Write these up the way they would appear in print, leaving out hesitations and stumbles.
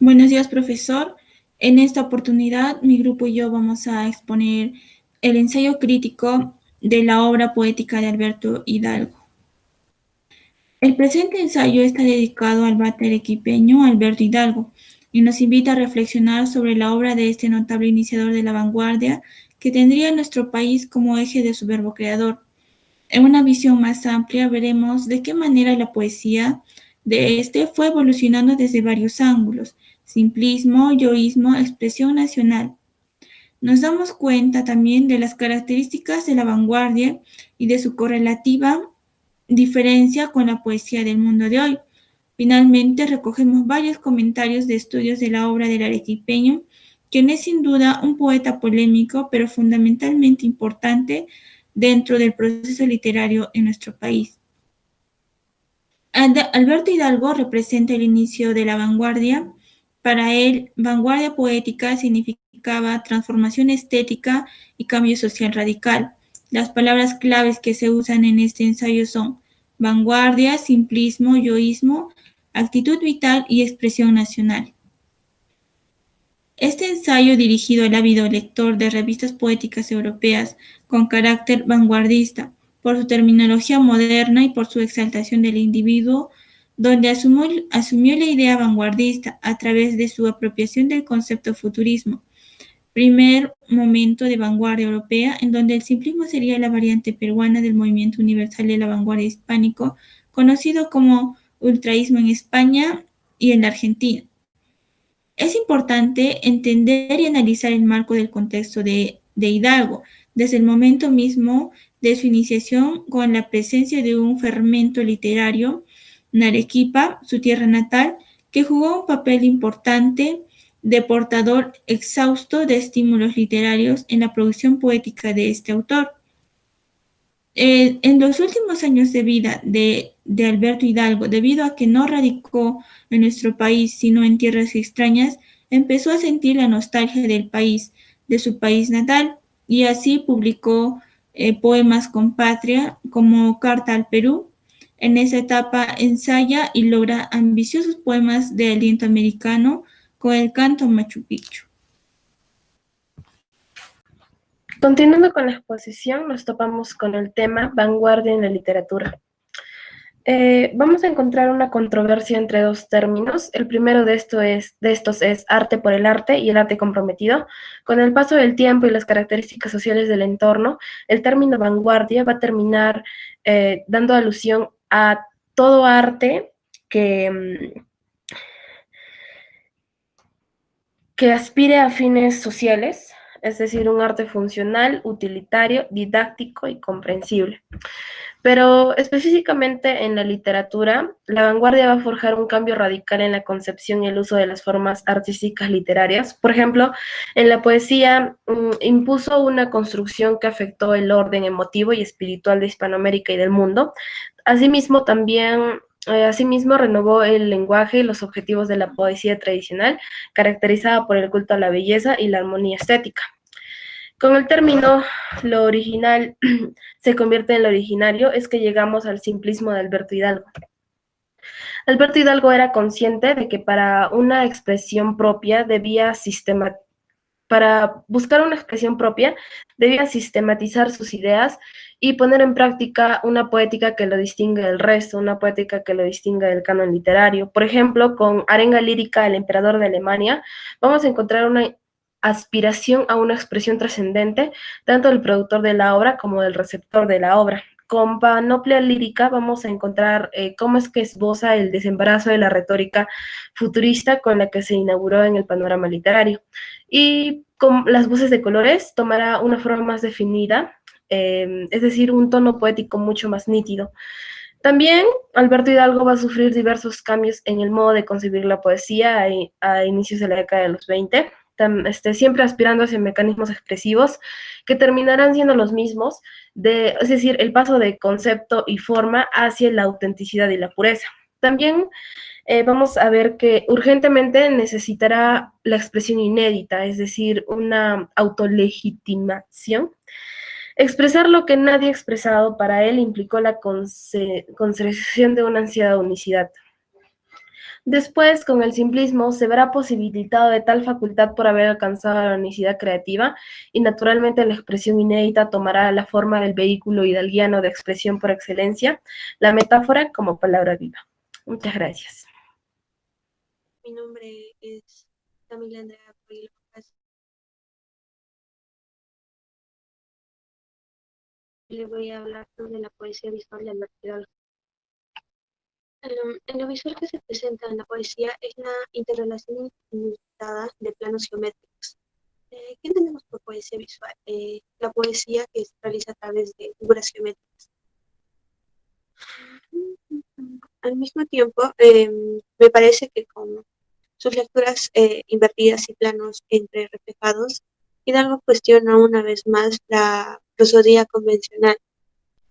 Buenos días, profesor. En esta oportunidad, mi grupo y yo vamos a exponer el ensayo crítico de la obra poética de Alberto Hidalgo. El presente ensayo está dedicado al arequipeño Alberto Hidalgo y nos invita a reflexionar sobre la obra de este notable iniciador de la vanguardia que tendría nuestro país como eje de su verbo creador. En una visión más amplia veremos de qué manera la poesía de este fue evolucionando desde varios ángulos: simplismo, yoísmo, expresión nacional. Nos damos cuenta también de las características de la vanguardia y de su correlativa diferencia con la poesía del mundo de hoy. Finalmente, recogemos varios comentarios de estudios de la obra del arequipeño, quien es sin duda un poeta polémico, pero fundamentalmente importante dentro del proceso literario en nuestro país. Alberto Hidalgo representa el inicio de la vanguardia. Para él, vanguardia poética significaba transformación estética y cambio social radical. Las palabras claves que se usan en este ensayo son vanguardia, simplismo, yoísmo, actitud vital y expresión nacional. Este ensayo, dirigido al ávido lector de revistas poéticas europeas con carácter vanguardista, por su terminología moderna y por su exaltación del individuo, donde asumió la idea vanguardista a través de su apropiación del concepto futurismo, primer momento de vanguardia europea, en donde el simplismo sería la variante peruana del movimiento universal de la vanguardia hispánico, conocido como ultraísmo en España y en la Argentina. Es importante entender y analizar el marco del contexto de Hidalgo, desde el momento mismo de su iniciación, con la presencia de un fermento literario en Arequipa, su tierra natal, que jugó un papel importante de portador exhausto de estímulos literarios en la producción poética de este autor. En los últimos años de vida de Alberto Hidalgo, debido a que no radicó en nuestro país, sino en tierras extrañas, empezó a sentir la nostalgia del país, de su país natal, y así publicó poemas con patria como Carta al Perú. En esa etapa ensaya y logra ambiciosos poemas de aliento americano con el canto Machu Picchu. Continuando con la exposición, nos topamos con el tema vanguardia en la literatura. Vamos a encontrar una controversia entre dos términos. El primero de estos es arte por el arte y el arte comprometido. Con el paso del tiempo y las características sociales del entorno, el término vanguardia va a terminar dando alusión a todo arte que aspire a fines sociales, es decir, un arte funcional, utilitario, didáctico y comprensible. Pero específicamente en la literatura, la vanguardia va a forjar un cambio radical en la concepción y el uso de las formas artísticas literarias. Por ejemplo, en la poesía impuso una construcción que afectó el orden emotivo y espiritual de Hispanoamérica y del mundo. Asimismo, Asimismo, renovó el lenguaje y los objetivos de la poesía tradicional, caracterizada por el culto a la belleza y la armonía estética. Con el término lo original se convierte en lo originario, es que llegamos al simplismo de Alberto Hidalgo. Alberto Hidalgo era consciente de que para una expresión propia para buscar una expresión propia, debía sistematizar sus ideas y poner en práctica una poética que lo distinga del resto, una poética que lo distinga del canon literario. Por ejemplo, con Arenga lírica, El emperador de Alemania, vamos a encontrar una aspiración a una expresión trascendente, tanto del productor de la obra como del receptor de la obra. Con Panoplia lírica vamos a encontrar cómo es que esboza el desembarazo de la retórica futurista con la que se inauguró en el panorama literario. Y con Las voces de colores tomará una forma más definida, es decir, un tono poético mucho más nítido. También Alberto Hidalgo va a sufrir diversos cambios en el modo de concebir la poesía a inicios de la década de los 20, siempre aspirando hacia mecanismos expresivos que terminarán siendo los mismos, es decir, el paso de concepto y forma hacia la autenticidad y la pureza. También vamos a ver que urgentemente necesitará la expresión inédita, es decir, una autolegitimación. Expresar lo que nadie ha expresado para él implicó la conservación de una ansiedad unicidad. Después, con el simplismo, se verá posibilitado de tal facultad por haber alcanzado la unicidad creativa y naturalmente la expresión inédita tomará la forma del vehículo hidalguiano de expresión por excelencia, la metáfora como palabra viva. Muchas gracias. Mi nombre es Camila Andrea Coelho. Le voy a hablar sobre la poesía visual de Alberto Hidalgo. En lo visual que se presenta en la poesía es la interrelación inusitada de planos geométricos. ¿Qué entendemos por poesía visual? La poesía que se realiza a través de figuras geométricas. Al mismo tiempo, me parece que con sus lecturas invertidas y planos entre reflejados, Hidalgo cuestiona una vez más la prosodía convencional,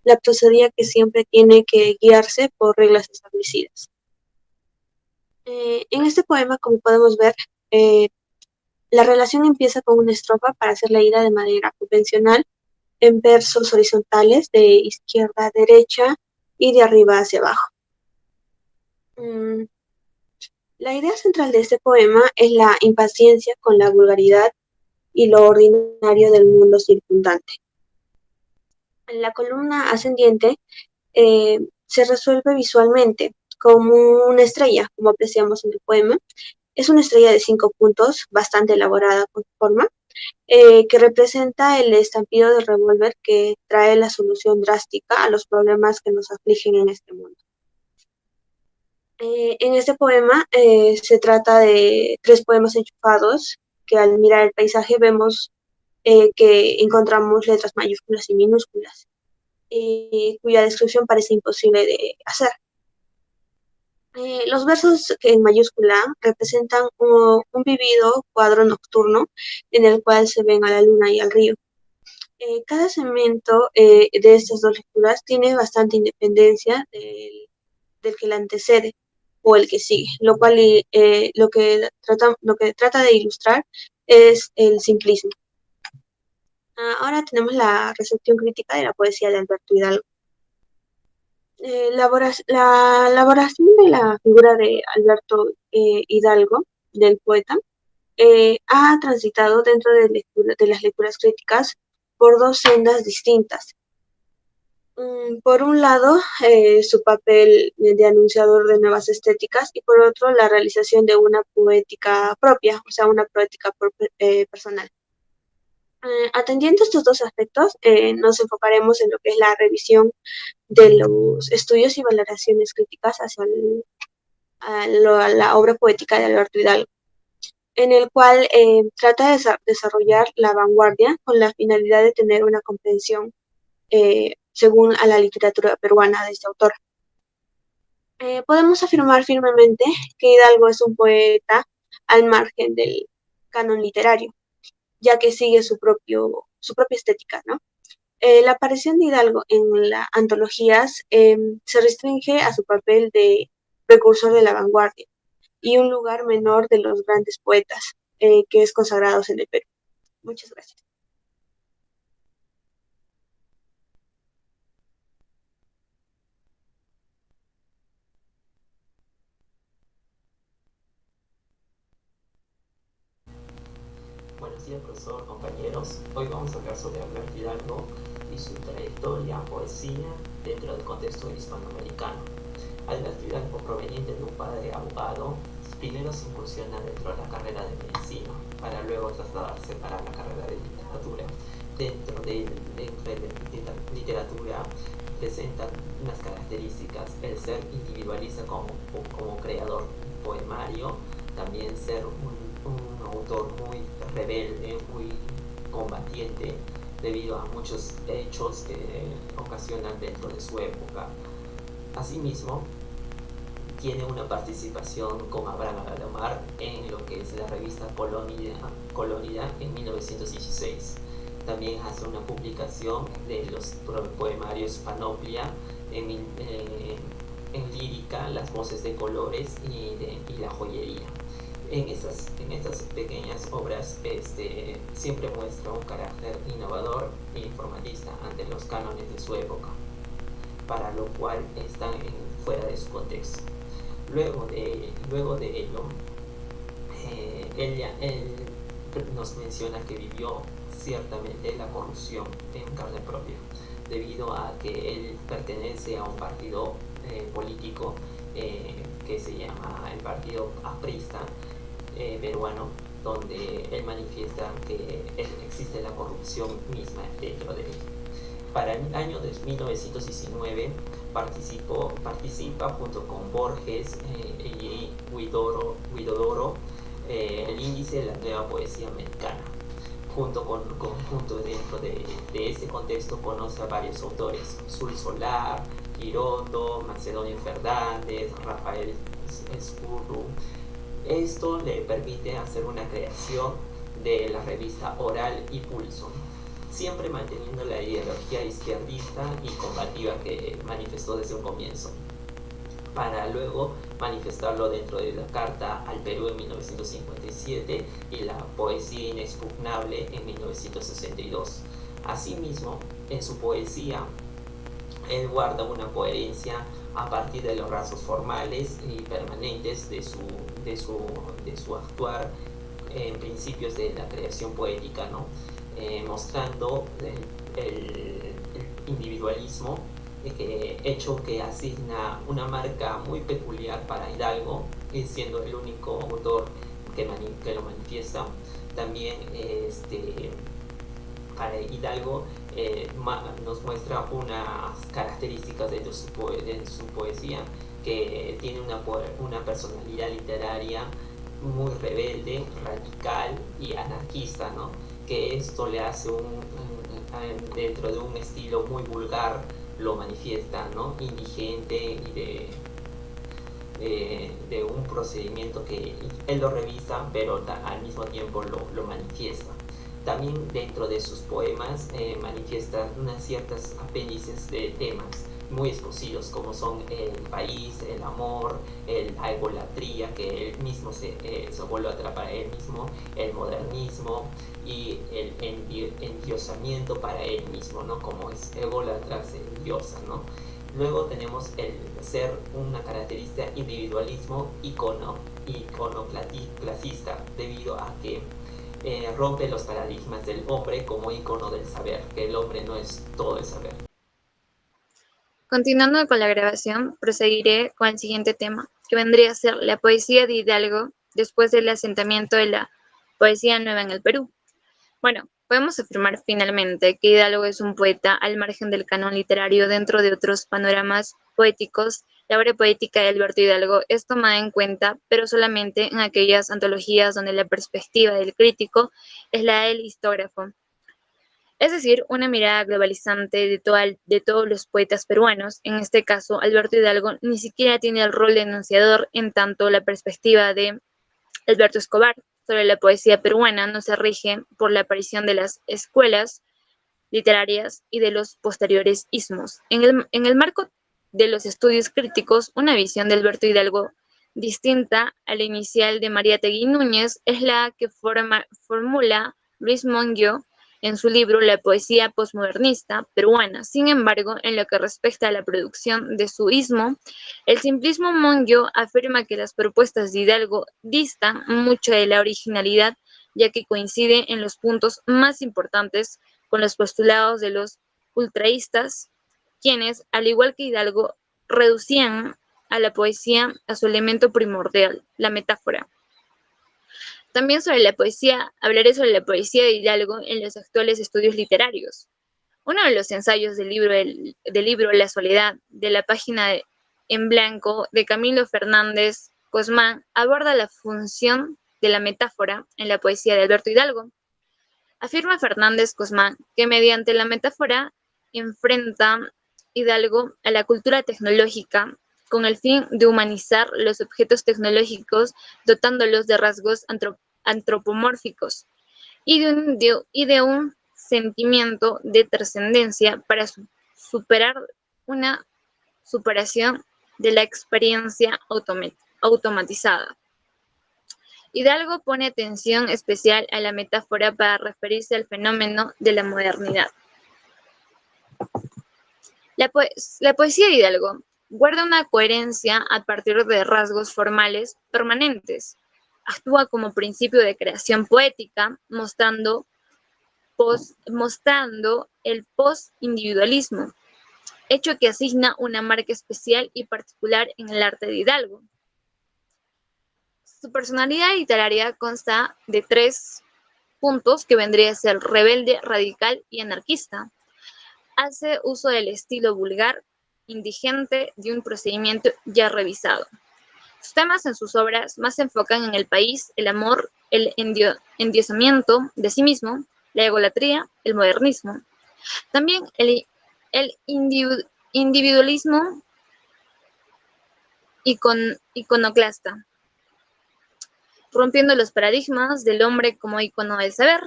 la prosodía que siempre tiene que guiarse por reglas establecidas. En este poema, como podemos ver, la relación empieza con una estrofa para hacer leída de manera convencional en versos horizontales de izquierda a derecha y de arriba hacia abajo. La idea central de este poema es la impaciencia con la vulgaridad y lo ordinario del mundo circundante. En la columna ascendiente se resuelve visualmente como una estrella, como apreciamos en el poema. Es una estrella de 5 puntos, bastante elaborada con forma, que representa el estampido del revólver que trae la solución drástica a los problemas que nos afligen en este mundo. En este poema se trata de 3 poemas enchufados que al mirar el paisaje vemos que encontramos letras mayúsculas y minúsculas, cuya descripción parece imposible de hacer. Los versos en mayúscula representan un vivido cuadro nocturno en el cual se ven a la luna y al río. Cada segmento de estas dos lecturas tiene bastante independencia del que la antecede o el que sigue, lo cual lo que trata de ilustrar es el simplismo. Ahora tenemos la recepción crítica de la poesía de Alberto Hidalgo. La elaboración de la figura de Alberto Hidalgo, del poeta, ha transitado dentro de las lecturas críticas por 2 sendas distintas. Por un lado, su papel de anunciador de nuevas estéticas y por otro, la realización de una poética propia, o sea, una poética personal. Atendiendo estos 2 aspectos, nos enfocaremos en lo que es la revisión de los estudios y valoraciones críticas hacia la obra poética de Alberto Hidalgo, en el cual trata de desarrollar la vanguardia con la finalidad de tener una comprensión según a la literatura peruana de este autor. Podemos afirmar firmemente que Hidalgo es un poeta al margen del canon literario, ya que sigue su propia estética, ¿no? La aparición de Hidalgo en las antologías se restringe a su papel de precursor de la vanguardia y un lugar menor de los grandes poetas que es consagrados en el Perú. Muchas gracias. Buenos días, profesor, compañeros. Hoy vamos a hablar sobre Alberto Hidalgo y su trayectoria, poesía, dentro del contexto hispanoamericano. Alberto Hidalgo, proveniente de un padre abogado, primero se incursiona dentro de la carrera de medicina, para luego trasladarse para la carrera de literatura. Dentro de la literatura presentan unas características: el ser individualista como creador poemario, también ser un autor muy rebelde, muy combatiente, debido a muchos hechos que ocasionan dentro de su época. Asimismo, tiene una participación con Abraham Alamar en lo que es la revista Colónida en 1916. También hace una publicación de los poemarios Panoplia en lírica, Las voces de colores y La joyería. En estas pequeñas obras siempre muestra un carácter innovador e informalista ante los cánones de su época, para lo cual están fuera de su contexto. Luego de ello, él nos menciona que vivió ciertamente la corrupción en carne propia, debido a que él pertenece a un partido político que se llama el Partido Aprista peruano, donde él manifiesta que existe la corrupción misma dentro de él. Para el año de 1919 participa junto con Borges y Huidobro el índice de la nueva poesía americana. Junto dentro de ese contexto conoce a varios autores: Sul Solar, Girondo, Macedonio Fernández, Rafael Escurru. Esto le permite hacer una creación de la revista Oral y Pulso, siempre manteniendo la ideología izquierdista y combativa que manifestó desde un comienzo, para luego manifestarlo dentro de la Carta al Perú en 1957 y la Poesía Inexpugnable en 1962. Asimismo, en su poesía, él guarda una coherencia a partir de los rasgos formales y permanentes de su actuar en principios de la creación poética, ¿no? Mostrando el individualismo, hecho que asigna una marca muy peculiar para Hidalgo, siendo el único autor que lo manifiesta. También para Hidalgo nos muestra unas características de su poesía, que tiene una personalidad literaria muy rebelde, radical y anarquista, ¿no? Que esto le hace dentro de un estilo muy vulgar, lo manifiesta, ¿no? Indigente y de un procedimiento que él lo revisa, pero al mismo tiempo lo manifiesta. También dentro de sus poemas manifiesta unas ciertas apéndices de temas muy escocidos, como son el país, el amor, la egolatría, que él mismo se vuelve a atrapar a él mismo, el modernismo y el endiosamiento para él mismo, ¿no? Como es ególatra, se endiosa, ¿no? Luego tenemos el ser una característica individualismo iconoclasista, debido a que rompe los paradigmas del hombre como icono del saber, que el hombre no es todo el saber. Continuando con la grabación, proseguiré con el siguiente tema, que vendría a ser la poesía de Hidalgo después del asentamiento de la poesía nueva en el Perú. Bueno, podemos afirmar finalmente que Hidalgo es un poeta al margen del canon literario. Dentro de otros panoramas poéticos, la obra poética de Alberto Hidalgo es tomada en cuenta, pero solamente en aquellas antologías donde la perspectiva del crítico es la del histógrafo. Es decir, una mirada globalizante de todos los poetas peruanos. En este caso, Alberto Hidalgo ni siquiera tiene el rol de enunciador, en tanto la perspectiva de Alberto Escobar sobre la poesía peruana no se rige por la aparición de las escuelas literarias y de los posteriores ismos. En el marco de los estudios críticos, una visión de Alberto Hidalgo distinta a la inicial de María Tegui Núñez es la que formula Luis Monguio en su libro La poesía posmodernista peruana. Sin embargo, en lo que respecta a la producción de su ismo, el simplismo Monguio afirma que las propuestas de Hidalgo distan mucho de la originalidad, ya que coincide en los puntos más importantes con los postulados de los ultraístas, quienes, al igual que Hidalgo, reducían a la poesía a su elemento primordial, la metáfora. También hablaré sobre la poesía de Hidalgo en los actuales estudios literarios. Uno de los ensayos del libro La soledad, de la página en blanco de Camilo Fernández Cosmán, aborda la función de la metáfora en la poesía de Alberto Hidalgo. Afirma Fernández Cosmán que mediante la metáfora enfrenta Hidalgo a la cultura tecnológica con el fin de humanizar los objetos tecnológicos, dotándolos de rasgos antropomórficos y de un sentimiento de trascendencia para superar una superación de la experiencia automatizada. Hidalgo pone atención especial a la metáfora para referirse al fenómeno de la modernidad. La poesía de Hidalgo Guarda una coherencia a partir de rasgos formales permanentes. Actúa como principio de creación poética, mostrando el post-individualismo, hecho que asigna una marca especial y particular en el arte de Hidalgo. Su personalidad literaria consta de 3 puntos, que vendría a ser rebelde, radical y anarquista. Hace uso del estilo vulgar, indigente, de un procedimiento ya revisado. Sus temas en sus obras más se enfocan en el país, el amor, el endiosamiento de sí mismo, la egolatría, el modernismo. También el individualismo iconoclasta, rompiendo los paradigmas del hombre como icono del saber,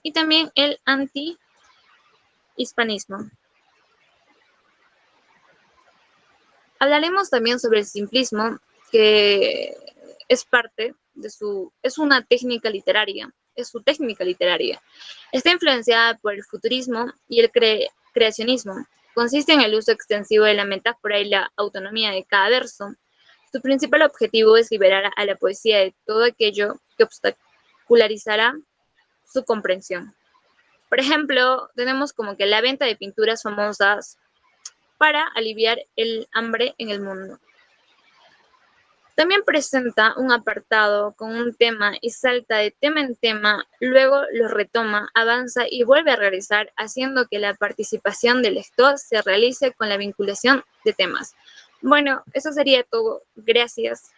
y también el anti-hispanismo. Hablaremos también sobre el simplismo, que es una técnica literaria, es su técnica literaria. Está influenciada por el futurismo y el creacionismo. Consiste en el uso extensivo de la metáfora y la autonomía de cada verso. Su principal objetivo es liberar a la poesía de todo aquello que obstacularizará su comprensión. Por ejemplo, tenemos como que la venta de pinturas famosas para aliviar el hambre en el mundo. También presenta un apartado con un tema y salta de tema en tema, luego lo retoma, avanza y vuelve a regresar, haciendo que la participación del lector se realice con la vinculación de temas. Bueno, eso sería todo. Gracias.